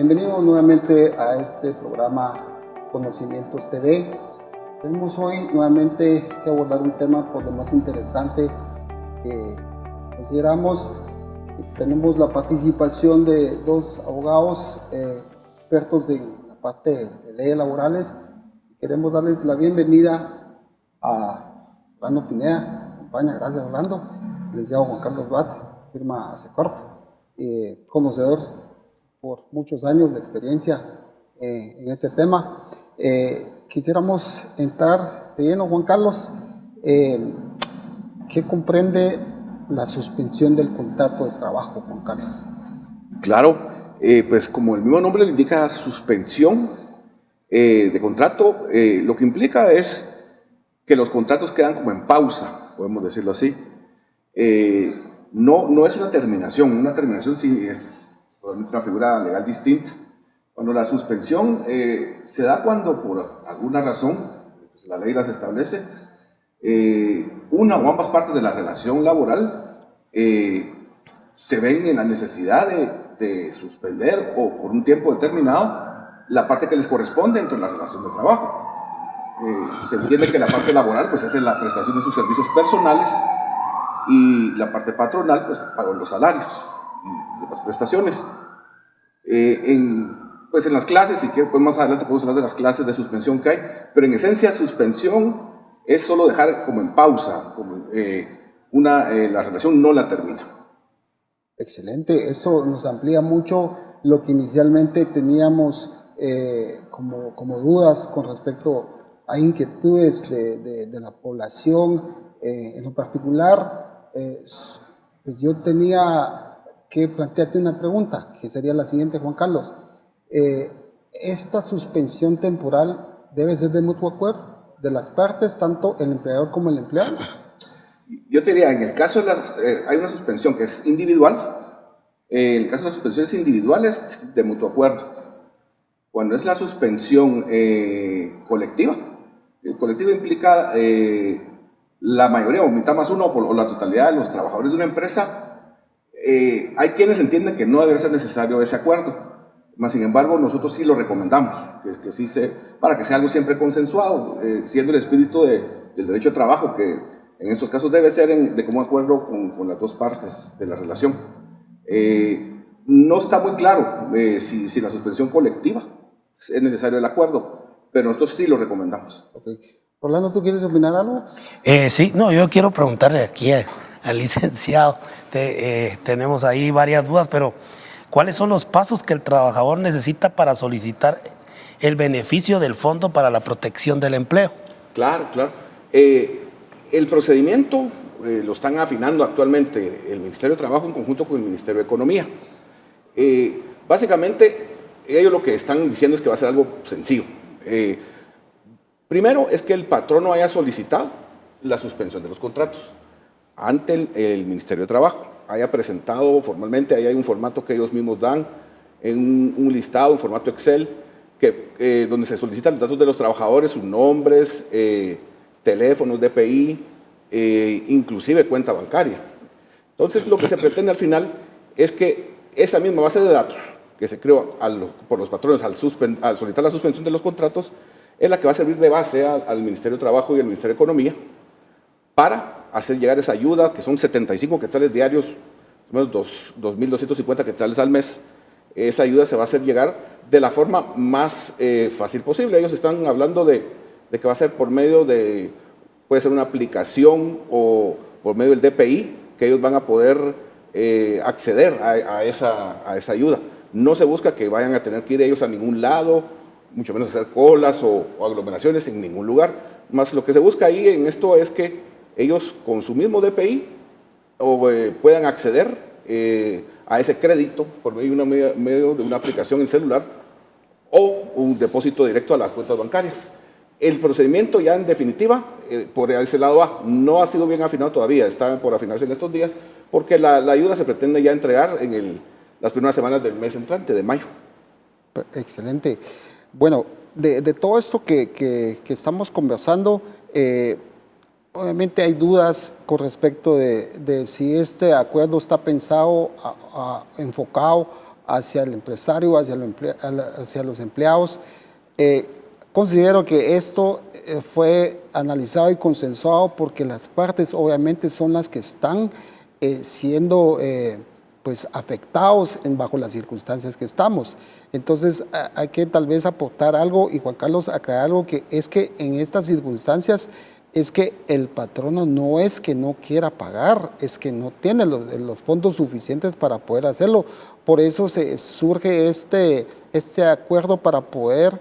Bienvenido nuevamente a este programa Conocimientos TV. Tenemos hoy nuevamente que abordar un tema por demás interesante que consideramos que tenemos la participación de dos abogados expertos en la parte de leyes laborales. Queremos darles la bienvenida a Orlando Pineda, acompaña, gracias Orlando, licenciado Juan Carlos Duarte, firma ASECORP, conocedor por muchos años de experiencia en este tema. Quisiéramos entrar de lleno, Juan Carlos, ¿qué comprende la suspensión del contrato de trabajo, Juan Carlos? Claro, pues como el mismo nombre le indica, suspensión de contrato, lo que implica es que los contratos quedan como en pausa, podemos decirlo así. No es una terminación sí es una figura legal distinta. Cuando la suspensión se da cuando por alguna razón, pues la ley las establece, una o ambas partes de la relación laboral se ven en la necesidad de suspender o por un tiempo determinado la parte que les corresponde dentro de la relación de trabajo. Se entiende que la parte laboral pues es la prestación de sus servicios personales y la parte patronal pues paga los salarios y las prestaciones. Pues en las clases, si quieres, pues más adelante podemos hablar de las clases de suspensión que hay, pero en esencia suspensión es solo dejar como en pausa, como la relación no la termina. Excelente, eso nos amplía mucho lo que inicialmente teníamos como dudas con respecto a inquietudes de la población. En lo particular, pues yo tenía que plantearte una pregunta, que sería la siguiente, Juan Carlos. ¿Esta suspensión temporal debe ser de mutuo acuerdo de las partes, tanto el empleador como el empleado? Yo te diría, en el caso de hay una suspensión que es individual. En el caso de las suspensiones individuales, de mutuo acuerdo. Cuando es la suspensión colectiva, el colectivo implica la mayoría, o mitad más uno, o la totalidad de los trabajadores de una empresa. Hay quienes entienden que no debe ser necesario ese acuerdo, mas sin embargo nosotros sí lo recomendamos, que sí para que sea algo siempre consensuado, siendo el espíritu del derecho de trabajo, que en estos casos debe ser de común acuerdo con las dos partes de la relación. No está muy claro si la suspensión colectiva es necesario el acuerdo, pero nosotros sí lo recomendamos. Okay. Orlando, ¿tú quieres opinar algo? Sí, no, yo quiero preguntarle aquí al licenciado. Tenemos ahí varias dudas, pero ¿cuáles son los pasos que el trabajador necesita para solicitar el beneficio del Fondo para la Protección del Empleo? Claro. El procedimiento lo están afinando actualmente el Ministerio de Trabajo en conjunto con el Ministerio de Economía. Básicamente, ellos lo que están diciendo es que va a ser algo sencillo. Primero es que el patrono haya solicitado la suspensión de los contratos ante el Ministerio de Trabajo, haya presentado formalmente, ahí hay un formato que ellos mismos dan, en un listado, un formato Excel, donde se solicitan los datos de los trabajadores, sus nombres, teléfonos, DPI, inclusive cuenta bancaria. Entonces, lo que se pretende al final es que esa misma base de datos que se creó por los patrones al solicitar la suspensión de los contratos es la que va a servir de base al Ministerio de Trabajo y al Ministerio de Economía para hacer llegar esa ayuda, que son 75 quetzales diarios, más o menos 2.250 quetzales al mes. Esa ayuda se va a hacer llegar de la forma más fácil posible. Ellos están hablando de que va a ser por medio puede ser una aplicación o por medio del DPI, que ellos van a poder acceder a esa ayuda. No se busca que vayan a tener que ir ellos a ningún lado, mucho menos hacer colas o aglomeraciones en ningún lugar. Más lo que se busca ahí en esto es que ellos con su mismo DPI puedan acceder a ese crédito por medio de una aplicación en celular o un depósito directo a las cuentas bancarias. El procedimiento ya en definitiva, por ese lado A, no ha sido bien afinado todavía, está por afinarse en estos días, porque la ayuda se pretende ya entregar en las primeras semanas del mes entrante, de mayo. Excelente. Bueno, de todo esto que estamos conversando, obviamente hay dudas con respecto de si este acuerdo está pensado, enfocado hacia el empresario, hacia los empleados. Considero que esto fue analizado y consensuado porque las partes obviamente son las que están siendo pues afectados bajo las circunstancias que estamos. Entonces hay que tal vez aportar algo y Juan Carlos aclarar algo, que es que en estas circunstancias es que el patrono no es que no quiera pagar, es que no tiene los fondos suficientes para poder hacerlo. Por eso surge este acuerdo para poder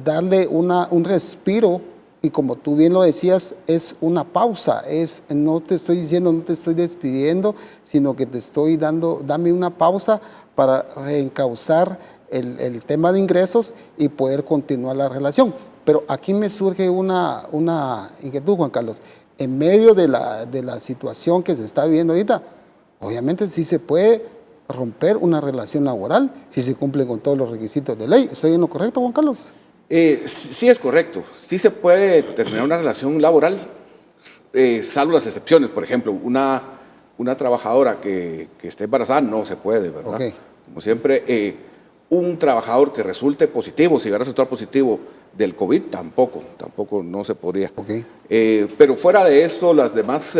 darle un respiro, y como tú bien lo decías, es una pausa, no te estoy diciendo, no te estoy despidiendo, sino que te estoy dame una pausa para reencauzar el tema de ingresos y poder continuar la relación. Pero aquí me surge una inquietud, Juan Carlos. En medio de la situación que se está viviendo ahorita, obviamente sí se puede romper una relación laboral si se cumplen con todos los requisitos de ley. ¿Estoy en lo correcto, Juan Carlos? Sí es correcto. Sí se puede terminar una relación laboral, salvo las excepciones. Por ejemplo, una trabajadora que esté embarazada no se puede, ¿verdad? Okay. Como siempre, un trabajador que resulte positivo, si va a resultar positivo del COVID, tampoco no se podría. Okay. Pero fuera de esto, las demás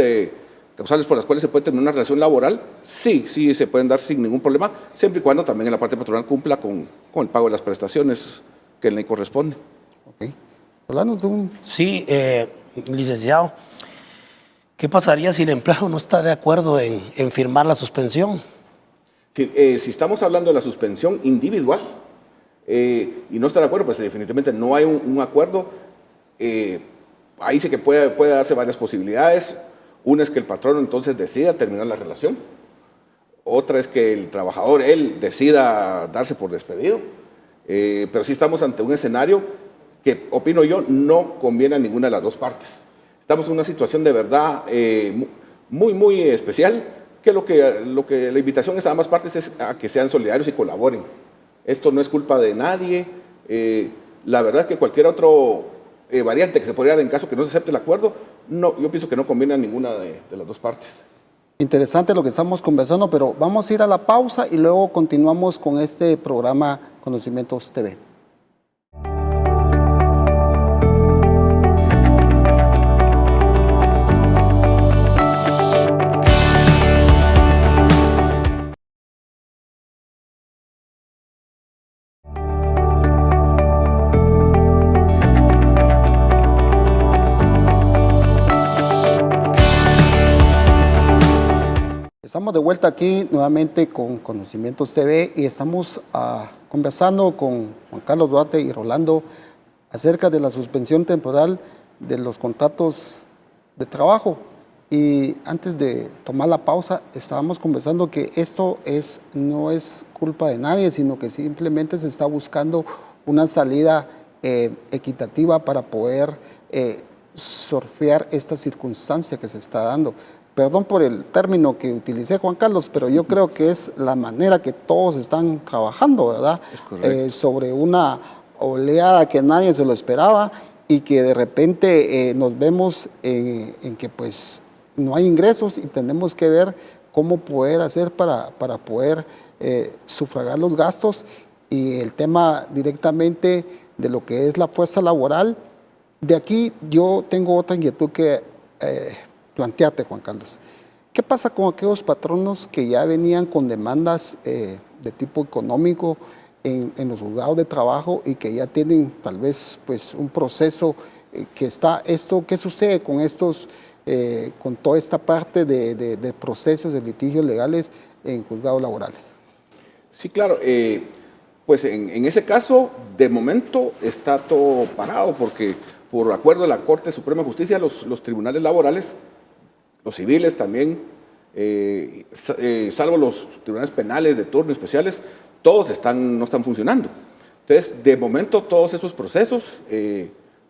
causales por las cuales se puede terminar una relación laboral, sí se pueden dar sin ningún problema, siempre y cuando también en la parte patronal cumpla con el pago de las prestaciones que le corresponde. Ok. Rolando, tú. Sí, licenciado, ¿qué pasaría si el empleado no está de acuerdo en firmar la suspensión? Si estamos hablando de la suspensión individual y no está de acuerdo, pues definitivamente no hay un acuerdo. Ahí sí que puede darse varias posibilidades. Una es que el patrono entonces decida terminar la relación. Otra es que el trabajador, él, decida darse por despedido. Pero sí estamos ante un escenario que, opino yo, no conviene a ninguna de las dos partes. Estamos en una situación de verdad muy especial, que lo que la invitación es a ambas partes es a que sean solidarios y colaboren. Esto no es culpa de nadie. La verdad es que cualquier otro variante que se podría dar en caso que no se acepte el acuerdo, yo pienso que no conviene a ninguna de las dos partes. Interesante lo que estamos conversando, pero vamos a ir a la pausa y luego continuamos con este programa Conocimientos TV. Estamos de vuelta aquí nuevamente con Conocimientos TV y estamos conversando con Juan Carlos Duarte y Rolando acerca de la suspensión temporal de los contratos de trabajo. Y antes de tomar la pausa, estábamos conversando que esto no es culpa de nadie, sino que simplemente se está buscando una salida equitativa para poder surfear esta circunstancia que se está dando. Perdón por el término que utilicé, Juan Carlos, pero yo creo que es la manera que todos están trabajando, ¿verdad? Es correcto. Sobre una oleada que nadie se lo esperaba y que de repente nos vemos en que pues no hay ingresos y tenemos que ver cómo poder hacer para poder sufragar los gastos, y el tema directamente de lo que es la fuerza laboral. De aquí yo tengo otra inquietud que planteate, Juan Carlos. ¿Qué pasa con aquellos patronos que ya venían con demandas de tipo económico en los juzgados de trabajo y que ya tienen tal vez pues un proceso que está esto? ¿Qué sucede con estos, con toda esta parte de procesos de litigios legales en juzgados laborales? Sí, claro. Pues en ese caso, de momento está todo parado porque por acuerdo de la Corte Suprema de Justicia, los tribunales laborales, los civiles también, salvo los tribunales penales de turno especiales, todos no están funcionando. Entonces, de momento, todos esos procesos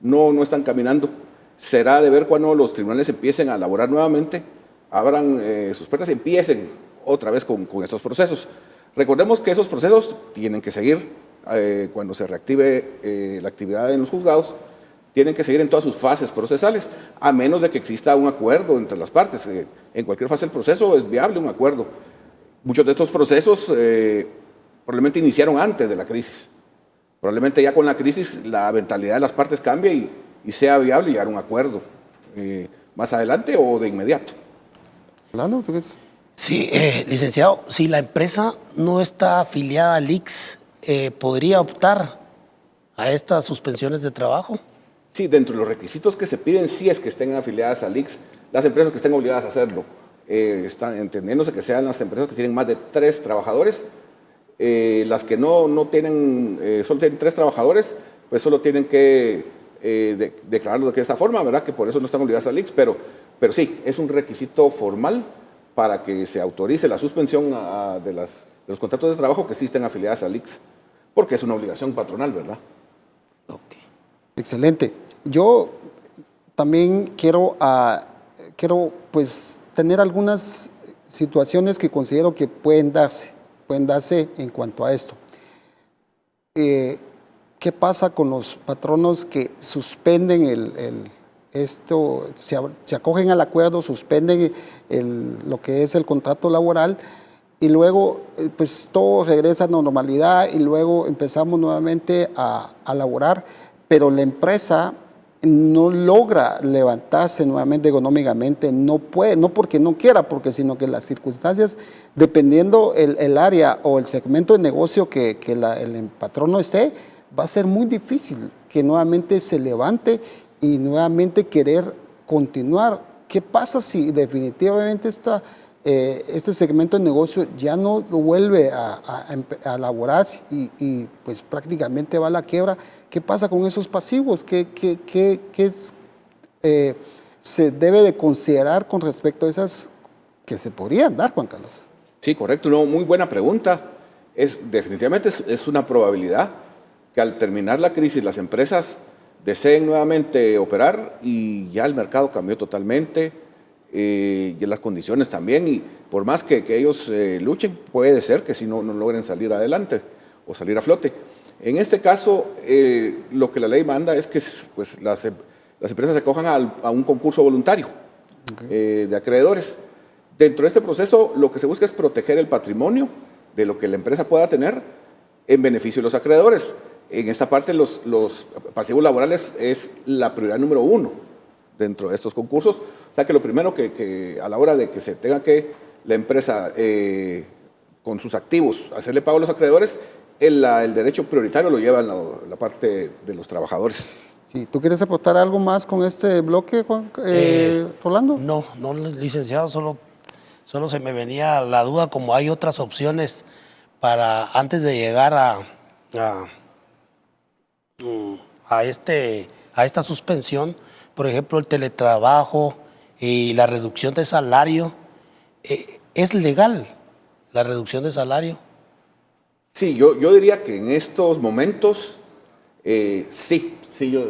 no están caminando. Será de ver cuando los tribunales empiecen a elaborar nuevamente, abran sus puertas y empiecen otra vez con estos procesos. Recordemos que esos procesos tienen que seguir cuando se reactive la actividad en los juzgados. Tienen que seguir en todas sus fases procesales, a menos de que exista un acuerdo entre las partes. En cualquier fase del proceso es viable un acuerdo. Muchos de estos procesos probablemente iniciaron antes de la crisis. Probablemente ya con la crisis la mentalidad de las partes cambia y sea viable llegar a un acuerdo más adelante o de inmediato. Orlando, ¿tú qué dices? Sí, licenciado, si la empresa no está afiliada al IX, ¿podría optar a estas suspensiones de trabajo? Sí, dentro de los requisitos que se piden, sí es que estén afiliadas al IX, las empresas que estén obligadas a hacerlo, están entendiéndose que sean las empresas que tienen más de 3 trabajadores, las que no tienen, solo tienen 3 trabajadores, pues solo tienen que declararlo de esta forma, ¿verdad? Que por eso no están obligadas al IX, pero sí, es un requisito formal para que se autorice la suspensión de los contratos de trabajo que sí estén afiliadas al IX, porque es una obligación patronal, ¿verdad? Okay. Excelente. Yo también quiero pues tener algunas situaciones que considero que pueden darse en cuanto a esto. ¿Qué pasa con los patronos que suspenden se acogen al acuerdo, suspenden lo que es el contrato laboral y luego pues todo regresa a normalidad y luego empezamos nuevamente a laborar, pero la empresa no logra levantarse nuevamente económicamente, no puede, no porque no quiera, sino que las circunstancias, dependiendo el área o el segmento de negocio que el patrono esté, va a ser muy difícil que nuevamente se levante y nuevamente querer continuar. ¿Qué pasa si definitivamente este segmento de negocio ya no vuelve a laborar y pues prácticamente va a la quiebra? ¿Qué pasa con esos pasivos? ¿Qué se debe de considerar con respecto a esas que se podrían dar, Juan Carlos? Sí, correcto, muy buena pregunta. Definitivamente es una probabilidad que al terminar la crisis las empresas deseen nuevamente operar y ya el mercado cambió totalmente y las condiciones también, y por más que ellos luchen, puede ser que si no logren salir adelante o salir a flote. En este caso, lo que la ley manda es que pues, las empresas se acojan a un concurso voluntario de acreedores. Dentro de este proceso, lo que se busca es proteger el patrimonio de lo que la empresa pueda tener en beneficio de los acreedores. En esta parte, los pasivos laborales es la prioridad número 1 dentro de estos concursos. O sea que lo primero que a la hora de que se tenga que la empresa con sus activos hacerle pago a los acreedores, el derecho prioritario lo lleva la parte de los trabajadores. Sí, ¿tú quieres aportar algo más con este bloque, Rolando? No, licenciado, solo se me venía la duda, como hay otras opciones para antes de llegar a esta suspensión, por ejemplo, el teletrabajo y la reducción de salario. ¿Es legal la reducción de salario? Sí, yo diría que en estos momentos yo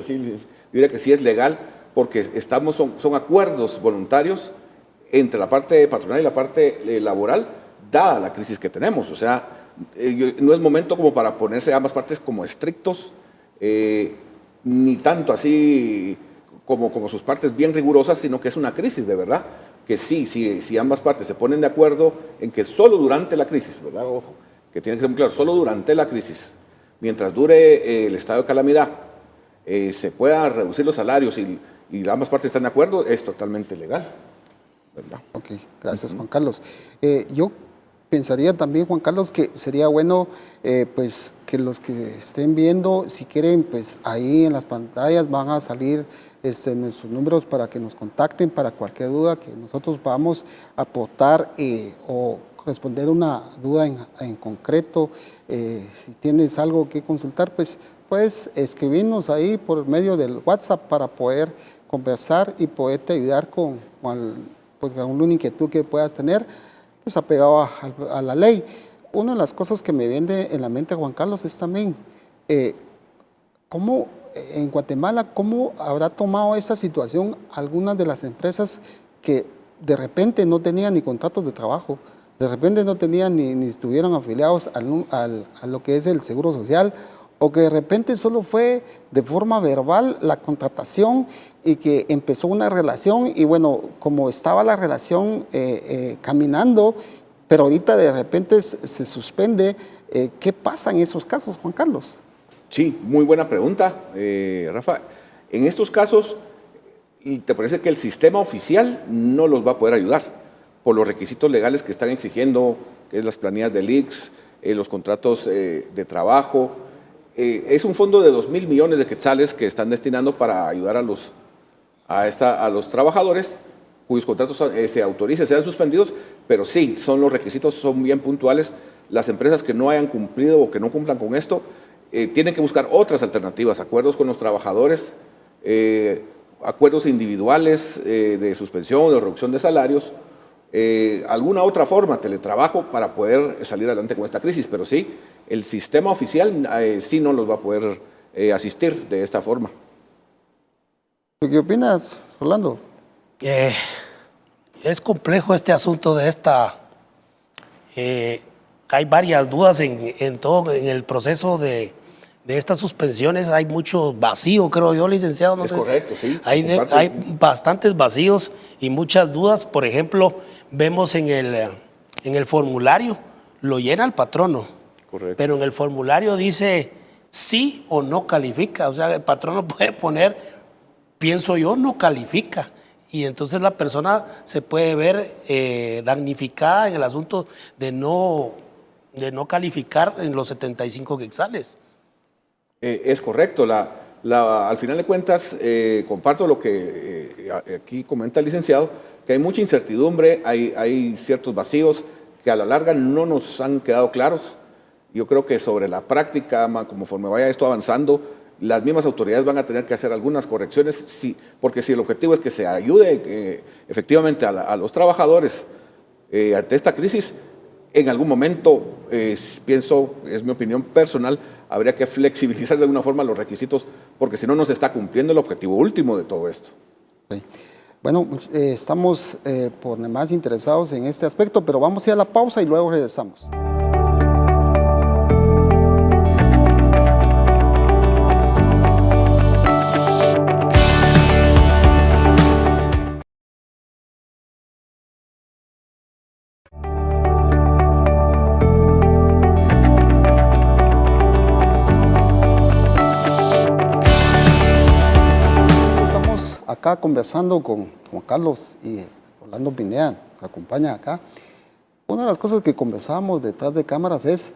diría que sí es legal, porque son acuerdos voluntarios entre la parte patronal y la parte laboral, dada la crisis que tenemos. O sea, no es momento como para ponerse ambas partes como estrictos, ni tanto así como sus partes bien rigurosas, sino que es una crisis de verdad, que si ambas partes se ponen de acuerdo en que solo durante la crisis, ¿verdad? Ojo, que tiene que ser muy claro, solo durante la crisis, mientras dure el estado de calamidad, se puedan reducir los salarios y ambas partes están de acuerdo, es totalmente legal, ¿verdad? Ok, gracias, Juan Carlos. Yo pensaría también, Juan Carlos, que sería bueno pues que los que estén viendo, si quieren, pues ahí en las pantallas van a salir nuestros números para que nos contacten para cualquier duda que nosotros podamos aportar o responder una duda en concreto. Si tienes algo que consultar, pues puedes escribirnos ahí por medio del WhatsApp para poder conversar y poderte ayudar con alguna inquietud que puedas tener, pues apegado a la ley. Una de las cosas que me viene en la mente, Juan Carlos, es también cómo en Guatemala, cómo habrá tomado esta situación algunas de las empresas que de repente no tenían ni contratos de trabajo, de repente no tenían ni estuvieron afiliados a lo que es el Seguro Social, o que de repente solo fue de forma verbal la contratación y que empezó una relación y bueno, como estaba la relación caminando pero ahorita de repente se suspende. ¿Qué pasa en esos casos, Juan Carlos? Sí, muy buena pregunta, Rafa. En estos casos, ¿y te parece que el sistema oficial no los va a poder ayudar por los requisitos legales que están exigiendo, que es las planillas del ICS, los contratos de trabajo? Es un fondo de 2.000 millones de quetzales que están destinando para ayudar a los trabajadores cuyos contratos se autoricen, sean suspendidos, pero sí, los requisitos son bien puntuales. Las empresas que no hayan cumplido o que no cumplan con esto tienen que buscar otras alternativas, acuerdos con los trabajadores, acuerdos individuales de suspensión o de reducción de salarios, alguna otra forma, teletrabajo, para poder salir adelante con esta crisis. Pero sí, el sistema oficial sí no los va a poder asistir de esta forma. ¿Qué opinas, Rolando? Es complejo este asunto de esta. Hay varias dudas en todo en el proceso de estas suspensiones. Hay mucho vacío, creo yo, licenciado. No es sé correcto, si sí. hay bastantes vacíos y muchas dudas. Por ejemplo, vemos en el formulario, lo llena el patrono. Correcto. Pero en el formulario dice sí o no califica. O sea, el patrono puede poner, pienso yo, no califica. Y entonces la persona se puede ver damnificada en el asunto de no calificar en los 75 quetzales. Es correcto. Al final de cuentas, comparto lo que aquí comenta el licenciado, que hay mucha incertidumbre, hay ciertos vacíos que a la larga no nos han quedado claros. Yo creo que sobre la práctica, conforme vaya esto avanzando, las mismas autoridades van a tener que hacer algunas correcciones, porque si el objetivo es que se ayude efectivamente a los trabajadores ante esta crisis, en algún momento, pienso, es mi opinión personal, habría que flexibilizar de alguna forma los requisitos, porque si no, no se está cumpliendo el objetivo último de todo esto. Sí. Bueno, estamos por demás interesados en este aspecto, pero vamos a ir a la pausa y luego regresamos. Acá conversando con Juan Carlos y Rolando Pineda, nos acompaña acá. Una de las cosas que conversábamos detrás de cámaras es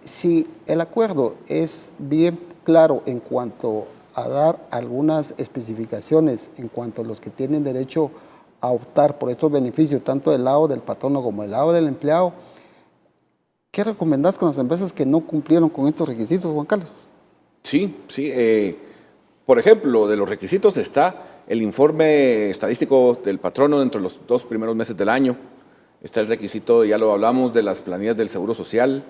si el acuerdo es bien claro en cuanto a dar algunas especificaciones en cuanto a los que tienen derecho a optar por estos beneficios, tanto del lado del patrono como del lado del empleado. ¿Qué recomendás con las empresas que no cumplieron con estos requisitos, Juan Carlos? Sí. Por ejemplo, de los requisitos está el informe estadístico del patrono dentro de los 2 primeros meses del año. Está el requisito, ya lo hablamos, de las planillas del Seguro Social.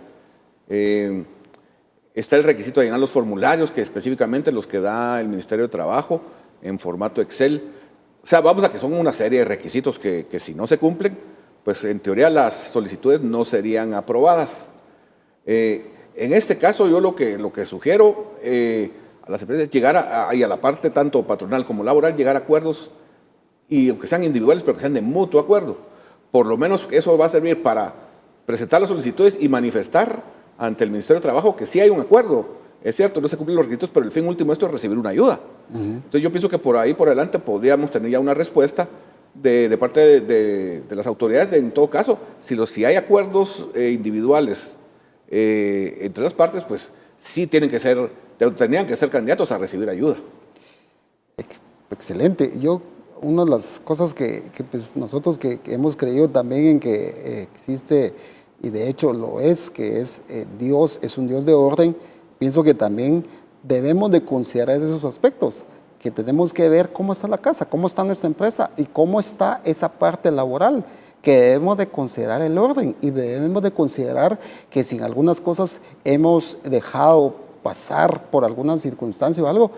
Está el requisito de llenar los formularios, que específicamente los que da el Ministerio de Trabajo en formato Excel. O sea, vamos a que son una serie de requisitos que si no se cumplen, pues en teoría las solicitudes no serían aprobadas. En este caso, yo lo que sugiero a las empresas llegar y a la parte tanto patronal como laboral, llegar a acuerdos, y aunque sean individuales, pero que sean de mutuo acuerdo. Por lo menos eso va a servir para presentar las solicitudes y manifestar ante el Ministerio de Trabajo que sí hay un acuerdo. Es cierto, no se cumplen los requisitos, pero el fin último de esto es recibir una ayuda. Entonces yo pienso que por ahí, por adelante, podríamos tener ya una respuesta de parte de las autoridades, en todo caso, si hay acuerdos individuales entre las partes, pues sí tendrían que ser candidatos a recibir ayuda. Excelente. Una de las cosas que pues nosotros que hemos creído también en que existe, y de hecho lo es, que es Dios es un Dios de orden, pienso que también debemos de considerar esos aspectos, que tenemos que ver cómo está la casa, cómo está nuestra empresa y cómo está esa parte laboral, que debemos de considerar el orden y debemos de considerar que si en algunas cosas hemos dejado pasar por alguna circunstancia o algo,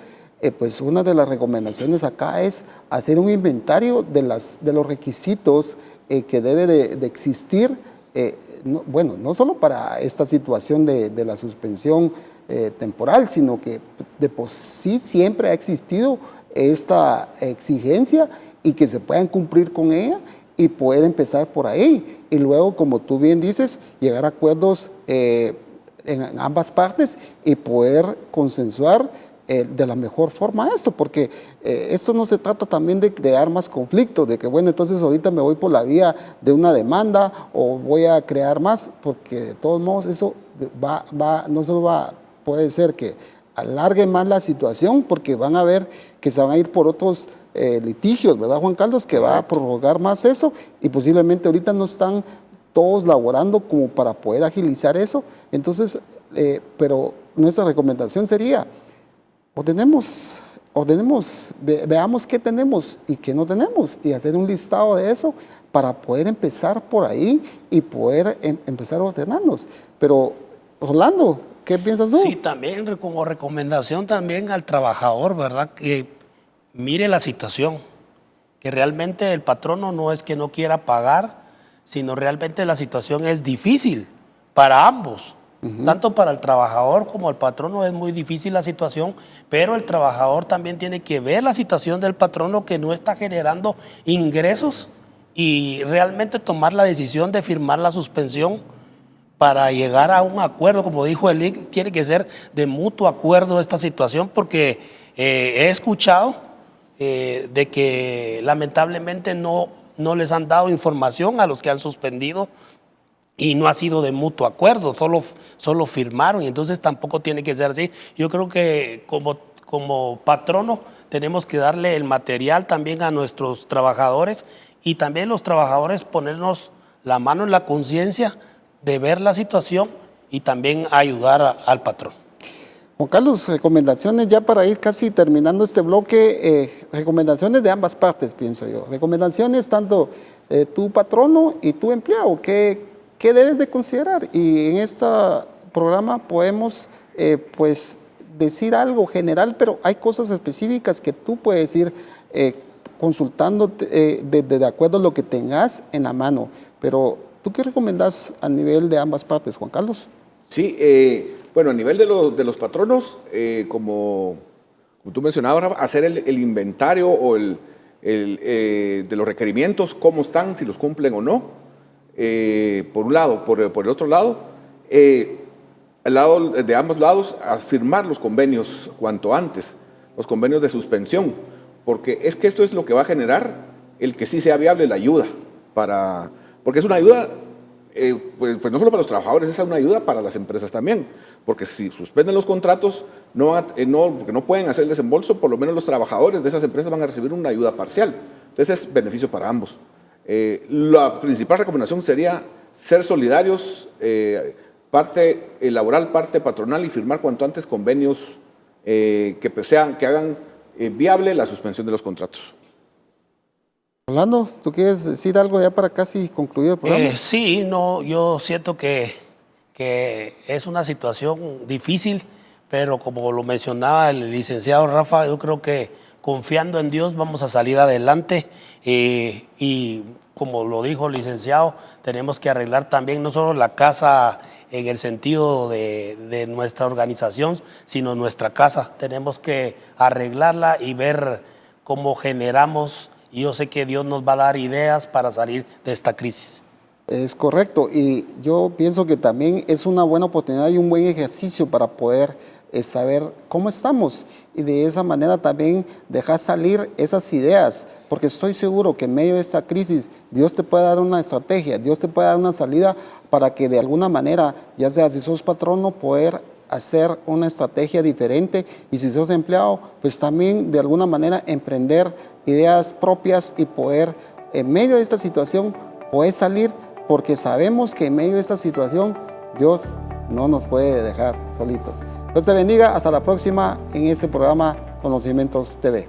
pues una de las recomendaciones acá es hacer un inventario de los requisitos que debe de existir, no solo para esta situación de la suspensión temporal, sino que de por sí siempre ha existido esta exigencia y que se puedan cumplir con ella, y poder empezar por ahí. Y luego, como tú bien dices, llegar a acuerdos en ambas partes y poder consensuar de la mejor forma esto, porque esto no se trata también de crear más conflictos, de que bueno, entonces ahorita me voy por la vía de una demanda o voy a crear más, porque de todos modos eso no solo puede ser que alargue más la situación, porque van a ver que se van a ir por otros litigios, ¿verdad, Juan Carlos? Que va a prorrogar más eso y posiblemente ahorita no están todos laborando como para poder agilizar eso. Entonces, pero nuestra recomendación sería, veamos qué tenemos y qué no tenemos y hacer un listado de eso para poder empezar por ahí y poder empezar a ordenarnos. Pero, Rolando, ¿qué piensas tú? Sí, también como recomendación también al trabajador, ¿verdad? Que mire la situación, que realmente el patrono no es que no quiera pagar, sino realmente la situación es difícil para ambos. Tanto para el trabajador como el patrono es muy difícil la situación, pero el trabajador también tiene que ver la situación del patrono que no está generando ingresos y realmente tomar la decisión de firmar la suspensión para llegar a un acuerdo. Como dijo el IC, tiene que ser de mutuo acuerdo esta situación, porque he escuchado de que lamentablemente no les han dado información a los que han suspendido y no ha sido de mutuo acuerdo, solo firmaron, y entonces tampoco tiene que ser así. Yo creo que como patrono tenemos que darle el material también a nuestros trabajadores y también los trabajadores ponernos la mano en la conciencia de ver la situación y también ayudar al patrón. Juan Carlos, recomendaciones ya para ir casi terminando este bloque, recomendaciones de ambas partes, pienso yo. Recomendaciones tanto tu patrono y tu empleado, ¿qué debes de considerar? Y en este programa podemos pues decir algo general, pero hay cosas específicas que tú puedes ir consultándote de acuerdo a lo que tengas en la mano. Pero, ¿tú qué recomendás a nivel de ambas partes, Juan Carlos? Sí, bueno, a nivel de los patronos, como tú mencionabas, Rafa, hacer el inventario o de los requerimientos, cómo están, si los cumplen o no. Por un lado, por el otro lado, al lado de ambos lados, a firmar los convenios cuanto antes, los convenios de suspensión, porque es que esto es lo que va a generar el que sí sea viable la ayuda, porque es una ayuda, pues no solo para los trabajadores, es una ayuda para las empresas también, porque si suspenden los contratos, porque no pueden hacer el desembolso, por lo menos los trabajadores de esas empresas van a recibir una ayuda parcial, entonces es beneficio para ambos. La principal recomendación sería ser solidarios, parte laboral, parte patronal, y firmar cuanto antes convenios que hagan viable la suspensión de los contratos. Orlando, ¿tú quieres decir algo ya para casi concluir el programa? Sí, yo siento que es una situación difícil, pero como lo mencionaba el licenciado Rafa, yo creo que confiando en Dios vamos a salir adelante y como lo dijo el licenciado, tenemos que arreglar también no solo la casa en el sentido de nuestra organización, sino nuestra casa. Tenemos que arreglarla y ver cómo generamos, y yo sé que Dios nos va a dar ideas para salir de esta crisis. Es correcto, y yo pienso que también es una buena oportunidad y un buen ejercicio para poder saber cómo estamos y de esa manera también dejar salir esas ideas, porque estoy seguro que en medio de esta crisis Dios te puede dar una estrategia, Dios te puede dar una salida para que de alguna manera, ya sea si sos patrono, poder hacer una estrategia diferente, y si sos empleado, pues también de alguna manera emprender ideas propias y poder en medio de esta situación poder salir, porque sabemos que en medio de esta situación Dios no nos puede dejar solitos. Dios te bendiga, hasta la próxima en este programa Conocimientos TV.